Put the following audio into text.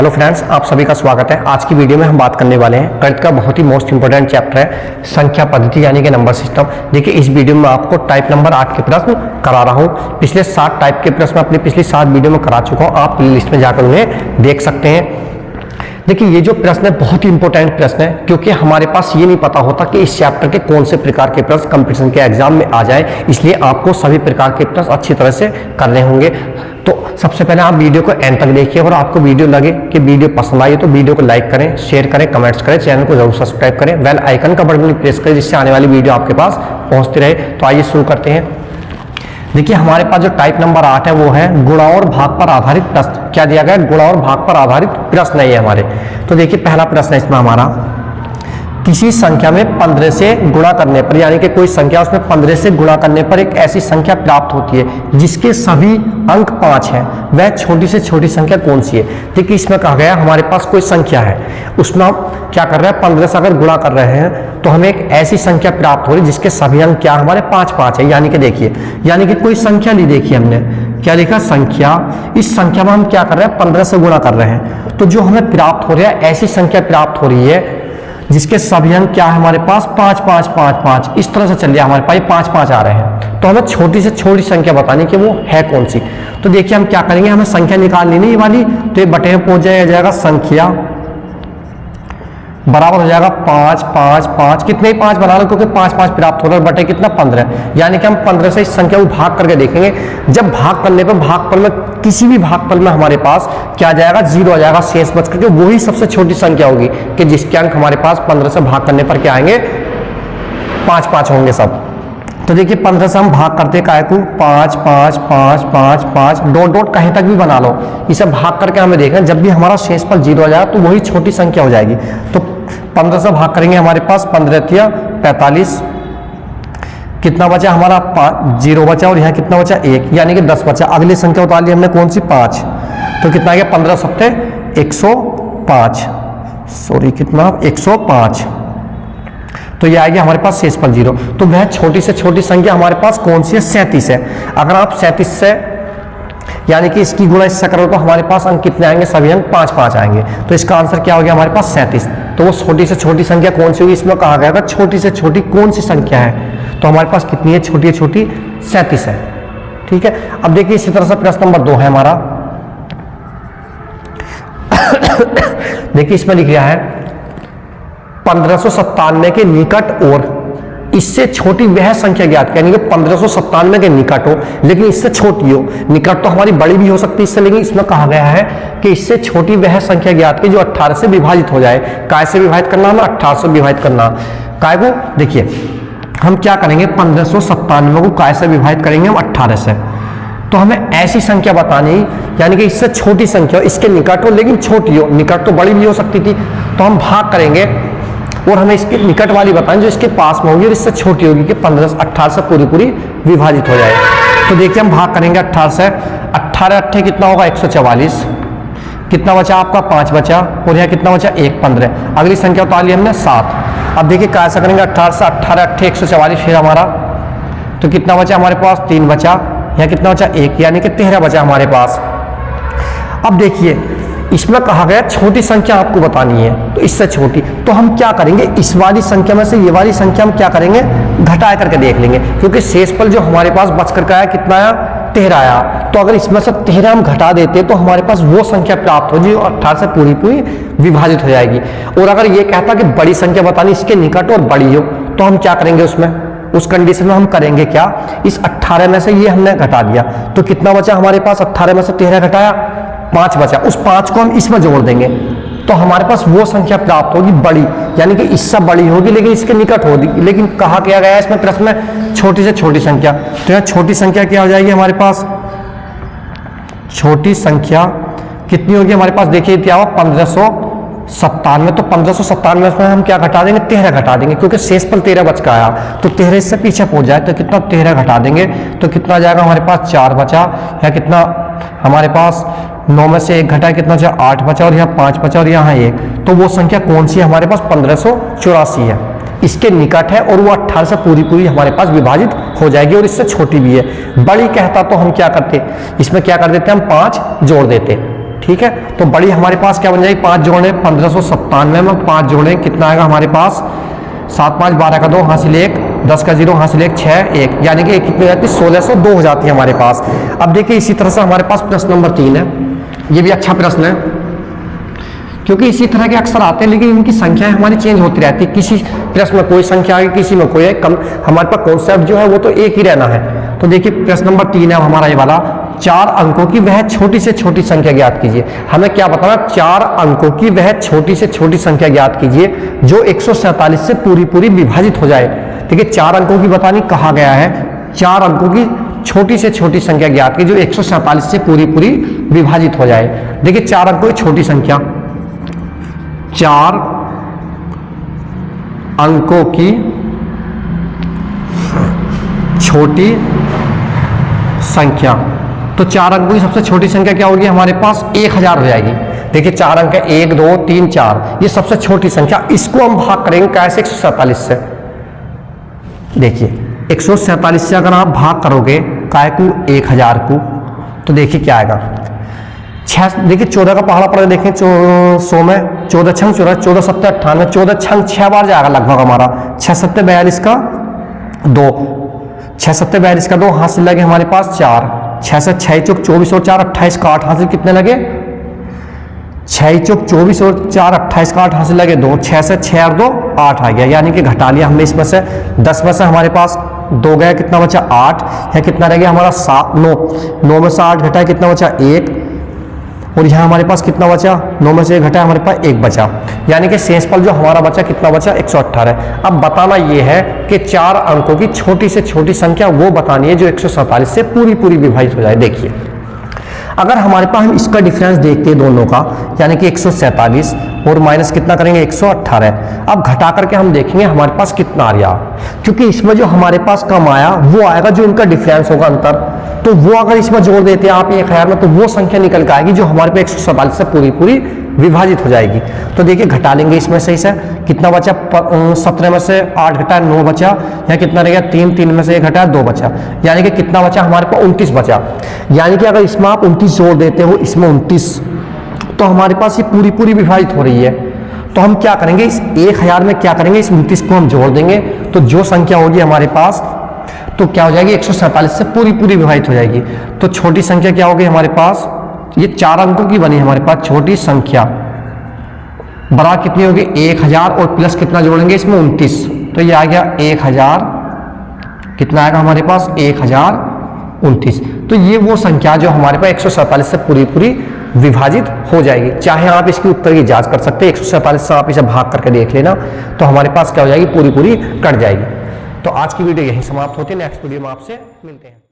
Hello friends, आप सभी का स्वागत है। आज की वीडियो में हम बात करने वाले हैं गणित का बहुत ही मोस्ट इंपोर्टेंट चैप्टर है संख्या पद्धति यानी कि नंबर सिस्टम। देखिए, इस वीडियो में आपको टाइप नंबर 8 के प्रश्न करा रहा हूँ। पिछले 7 टाइप के प्रश्न अपनी पिछली 7 वीडियो में करा चुका हूँ, आप प्ले लिस्ट में जाकर उन्हें देख सकते हैं। देखिए, ये जो प्रश्न है बहुत ही इंपॉर्टेंट प्रश्न है, क्योंकि हमारे पास ये नहीं पता होता कि इस चैप्टर के कौन से प्रकार के प्रश्न कंपटीशन के एग्जाम में आ जाए, इसलिए आपको सभी प्रकार के प्रश्न अच्छी तरह से करने होंगे। तो सबसे पहले आप वीडियो को एंड तक देखिए और आपको वीडियो लगे कि वीडियो पसंद आई तो वीडियो को लाइक करें, शेयर करें, कमेंट्स करें, चैनल को जरूर सब्सक्राइब करें, बेल आइकन का बटन प्रेस करें जिससे आने वाली वीडियो आपके पास पहुंचती रहे। तो आइए शुरू करते हैं। देखिए, हमारे पास जो टाइप नंबर 8 है वो है गुणा और भाग पर आधारित प्रश्न। क्या दिया गया? गुणा और भाग पर आधारित प्रश्न है ये हमारे। तो देखिए, पहला प्रश्न है इसमें हमारा, किसी संख्या में 15 से गुणा करने पर, यानी कि कोई संख्या उसमें 15 से गुणा करने पर एक ऐसी संख्या प्राप्त होती है जिसके सभी अंक 5 हैं, वह छोटी से छोटी संख्या कौन सी है? देखिए, इसमें कहा गया हमारे पास कोई संख्या है, उसमें हम क्या कर रहे हैं, 15 से अगर गुणा कर रहे हैं तो हमें एक ऐसी संख्या प्राप्त हो रही है जिसके सभी अंक क्या हमारे 5 है। यानी कि देखिए, यानी कि कोई संख्या ली, देखिए हमने क्या लिखा, संख्या। इस संख्या में हम क्या कर रहे हैं, 15 से गुणा कर रहे हैं, तो जो हमें प्राप्त हो रहा है ऐसी संख्या प्राप्त हो रही है जिसके सभी अंक क्या है हमारे पास 5 इस तरह से चल रहा है, हमारे पास 5 आ रहे हैं। तो हमें छोटी से छोटी संख्या बतानी कि वो है कौन सी। तो देखिए, हम क्या करेंगे, हमें संख्या निकालनी नहीं वाली, तो ये बटे में पहुंच जाएगा संख्या बराबर हो जाएगा 5 कितने ही 5 बना लो, क्योंकि 5 प्राप्त हो रहा है, बटे कितना 15। यानी कि हम 15 से इस संख्या को भाग करके देखेंगे। जब भाग करने पर भागफल में किसी भी भागफल में हमारे पास क्या जाएगा, 0 आ जाएगा, शेष बच करके वही सबसे छोटी संख्या होगी कि जिसके अंक हमारे पास 15 से भाग करने पर क्या आएंगे, 5 होंगे सब। तो देखिए, 15 से हम भाग करते हैं, काय को 5 डॉट कहीं तक भी बना लो, इसे भाग करके हमें देखना, जब भी हमारा शेषफल 0 आ जाएगा तो वही छोटी संख्या हो जाएगी। तो 15 से भाग करेंगे, हमारे पास 15 45, कितना बचा हमारा 0 बचा, और यहाँ कितना बचा 1, यानी कि 10 बचा। अगली संख्या उतार ली हमने कौन सी, 5। तो कितना आ गया, 15 सत्ते 105, सॉरी कितना 105। तो ये आ गया हमारे पास शेषफल 0। तो वह छोटी से छोटी संख्या हमारे पास कौन सी है, 37 है। अगर आप 37 से यानी कि इसकी गुणा इससे करो तो हमारे पास अंक कितने आएंगे, सभी अंक 5 आएंगे। तो इसका आंसर क्या हो गया हमारे पास 37। तो वो छोटी से छोटी संख्या कौन सी होगी, इसमें कहा गया छोटी से छोटी कौन सी संख्या है, तो हमारे पास कितनी है, छोटी 37 है। ठीक है। अब देखिए, इसी तरह से प्रश्न नंबर 2 है हमारा। देखिए, इसमें लिख रहा है 1597 के निकट और इससे छोटी वह संख्या ज्ञात, यानी कि 1597 के निकट हो लेकिन इससे छोटी हो। निकट तो हमारी बड़ी भी हो सकती है इससे, लेकिन इसमें कहा गया है कि इससे छोटी वह संख्या ज्ञात की जो 18 से विभाजित हो जाए। काय से विभाजित करना, हमें 18 से विभाजित करना। काय को देखिए, हम क्या करेंगे, 1597 को काय से विभाजित करेंगे हम 18 से। तो हमें ऐसी संख्या बतानी, यानी कि इससे छोटी संख्या हो, इसके निकट हो लेकिन छोटी हो। निकट तो बड़ी भी हो सकती थी, तो हम भाग करेंगे और हमें इसके निकट वाली बताएं जो इसके पास में होगी और इससे छोटी होगी कि 18 से पूरी विभाजित हो जाए। तो देखिए, हम भाग करेंगे 18 से। 18 8 कितना होगा, 144। कितना बचा आपका, 5 बचा, और यहाँ कितना बचा, 1 15। अगली संख्या उतार ली हमने 7। अब देखिए कैसे करेंगे, 18 से 18 8 144, फिर हमारा तो कितना बचा हमारे पास, 3 बचा, यहाँ कितना बचा 1, यानी कि 13 बचा हमारे पास। अब देखिए, इसमें कहा गया छोटी संख्या आपको बतानी है, तो इससे छोटी। तो हम क्या करेंगे, इस वाली संख्या में से ये वाली संख्या हम क्या करेंगे, घटा करके देख लेंगे, क्योंकि शेषफल जो हमारे पास बच करके आया कितना आया, 13 आया। तो अगर इसमें से 13 हम घटा देते तो हमारे पास वो संख्या प्राप्त हो जो 18 से पूरी विभाजित हो जाएगी। और अगर ये कहता कि बड़ी संख्या बतानी, इसके निकट और बड़ी हो, तो हम क्या करेंगे, उसमें उस कंडीशन में हम करेंगे क्या, इस 18 में से ये हमने घटा दिया, तो कितना बचा हमारे पास, 18 में से 13 घटाया, 5 बचा। उस 5 को हम इसमें जोड़ देंगे तो हमारे पास वो संख्या प्राप्त होगी बड़ी, यानी कि इससे बड़ी होगी लेकिन इसके निकट होगी। लेकिन कहा क्या गया है इसमें प्रश्न में, छोटी से छोटी संख्या। तो यहाँ छोटी संख्या क्या हो जाएगी हमारे पास, छोटी संख्या कितनी होगी हमारे पास, देखिए क्या हुआ 1597। तो 1597 में हम क्या घटा देंगे, 13 घटा देंगे, क्योंकि शेषफल 13 बच का आया। तो 13 इससे पीछे पहुंच जाए तो कितना, 13 घटा देंगे तो कितना जाएगा हमारे पास, 4 बचा। या कितना हमारे पास, 9 में से 1 घटा, कितना बचा, 8 बचा, और यहाँ 5 बचा, और यहाँ 1। तो वो संख्या कौन सी है हमारे पास, 1584 है। इसके निकट है और वो 18 से पूरी हमारे पास विभाजित हो जाएगी और इससे छोटी भी है। बड़ी कहता तो हम क्या करते, इसमें क्या कर देते, हम 5 जोड़ देते। ठीक है, तो बड़ी हमारे पास क्या बन जाएगी, 5 जोड़े 1597 में 5 जोड़े कितना आएगा हमारे पास, 7 5 12 का 2 हासिल 1, 10 का 0 हासिल 1 6 1, यानी कि कितनी हो जाती है 1602 हो जाती है हमारे पास। अब देखिए इसी तरह से हमारे पास प्रश्न नंबर 3 है, ये भी अच्छा प्रश्न है क्योंकि इसी तरह के अक्सर आते हैं लेकिन इनकी संख्याएं हमारी चेंज होती रहती है, किसी प्रश्न में कोई संख्या आएगी किसी में कोई है, कम हमारे पास कॉन्सेप्ट जो है वो तो एक ही रहना है। तो देखिए प्रश्न नंबर 3 है हमारा ये वाला, 4 अंकों की वह छोटी से छोटी संख्या ज्ञात कीजिए। हमें क्या बताना, 4 अंकों की वह छोटी से छोटी संख्या ज्ञात कीजिए जो 147 से पूरी पूरी विभाजित हो जाए। देखिए 4 अंकों की बतानी कहा गया है, 4 अंकों की छोटी से छोटी संख्या ज्ञात की जो 147 से पूरी पूरी विभाजित हो जाए। देखिए 4 अंकों की छोटी संख्या, 4 अंकों की छोटी संख्या, तो 4 अंकों की सबसे छोटी संख्या क्या होगी हमारे पास, 1000 हो जाएगी। देखिए 4 अंक है 1 2 3 4, ये सबसे छोटी संख्या, इसको हम भाग करेंगे कैसे, 147 से। देखिए 147 से अगर आप भाग करोगे काय को 1000 को, तो देखिए क्या आएगा, 6 देखिए 14 का पहाड़ा पड़ा देखें 100 में 14 छंग 14, 14 7 98, 14 छंग 6 बार जाएगा लगभग हमारा, 6 7 42 का 2, 6 7 42 का 2 हासिल लगे हमारे पास 4, 6 से 6 चौक 24 और 4 28 का 8 हासिल कितने लगे, 6 चौक 24 और 4 28 का 8 हासिल लगे 2, 6 से 6 और 2 8 आ गया, यानी कि घटा लिया हमने इसमें से 10 में से हमारे पास 2 गया, कितना बचा 8, या कितना रह गया हमारा 7 9, 9 में से 8 घटा कितना बचा 1, और यहाँ हमारे पास कितना बचा, 9 में से 1 घटा हमारे पास 1 बचा, यानी कि शेषफल जो हमारा बचा कितना बचा 118। अब बताना ये है कि 4 अंकों की छोटी से छोटी संख्या वो बतानी है जो 147 से पूरी पूरी विभाजित हो जाए। देखिए अगर हमारे पास हम इसका डिफरेंस देखते हैं दोनों का, यानी कि 147 और माइनस कितना करेंगे 118, अब घटा करके हम देखेंगे हमारे पास कितना आ रहा, क्योंकि इसमें जो हमारे पास कम आया वो आएगा जो इनका डिफरेंस होगा अंतर, तो वो अगर इसमें जोड़ देते हैं आप 1000 में, तो वो संख्या निकल के आएगी जो हमारे पे 147 से पूरी पूरी विभाजित हो जाएगी। तो देखिए घटा लेंगे इसमें सही से, कितना बचा 17 में से 8 घटा 9 बचा, या कितना रह गया 3, 3 में से 1 घटा 2 बचा, यानी कि कितना बचा हमारे पास 29 बचा। यानी कि अगर इसमें आप 29 जोड़ देते हो इसमें 29, तो हमारे पास ये पूरी पूरी विभाजित हो रही है। तो हम क्या करेंगे, इस 1000 में क्या करेंगे, इस 29 को हम जोड़ देंगे, तो जो संख्या होगी हमारे पास तो क्या हो जाएगी 147 से पूरी पूरी विभाजित हो जाएगी। तो छोटी संख्या क्या होगी हमारे पास, ये 4 अंकों की बनी हमारे पास छोटी संख्या, बराबर कितनी होगी 1000 और प्लस कितना जोड़ेंगे इसमें 29, तो ये आ गया 1000, कितना आएगा हमारे पास 1029। तो ये वो संख्या जो हमारे पास 147 से पूरी पूरी विभाजित हो जाएगी। चाहे आप इसके उत्तर की जांच कर सकते हैं, 147 से आप इसे भाग करके देख लेना, तो हमारे पास क्या हो जाएगी पूरी पूरी कट जाएगी। तो आज की वीडियो यहीं समाप्त होती है, नेक्स्ट वीडियो में आपसे मिलते हैं।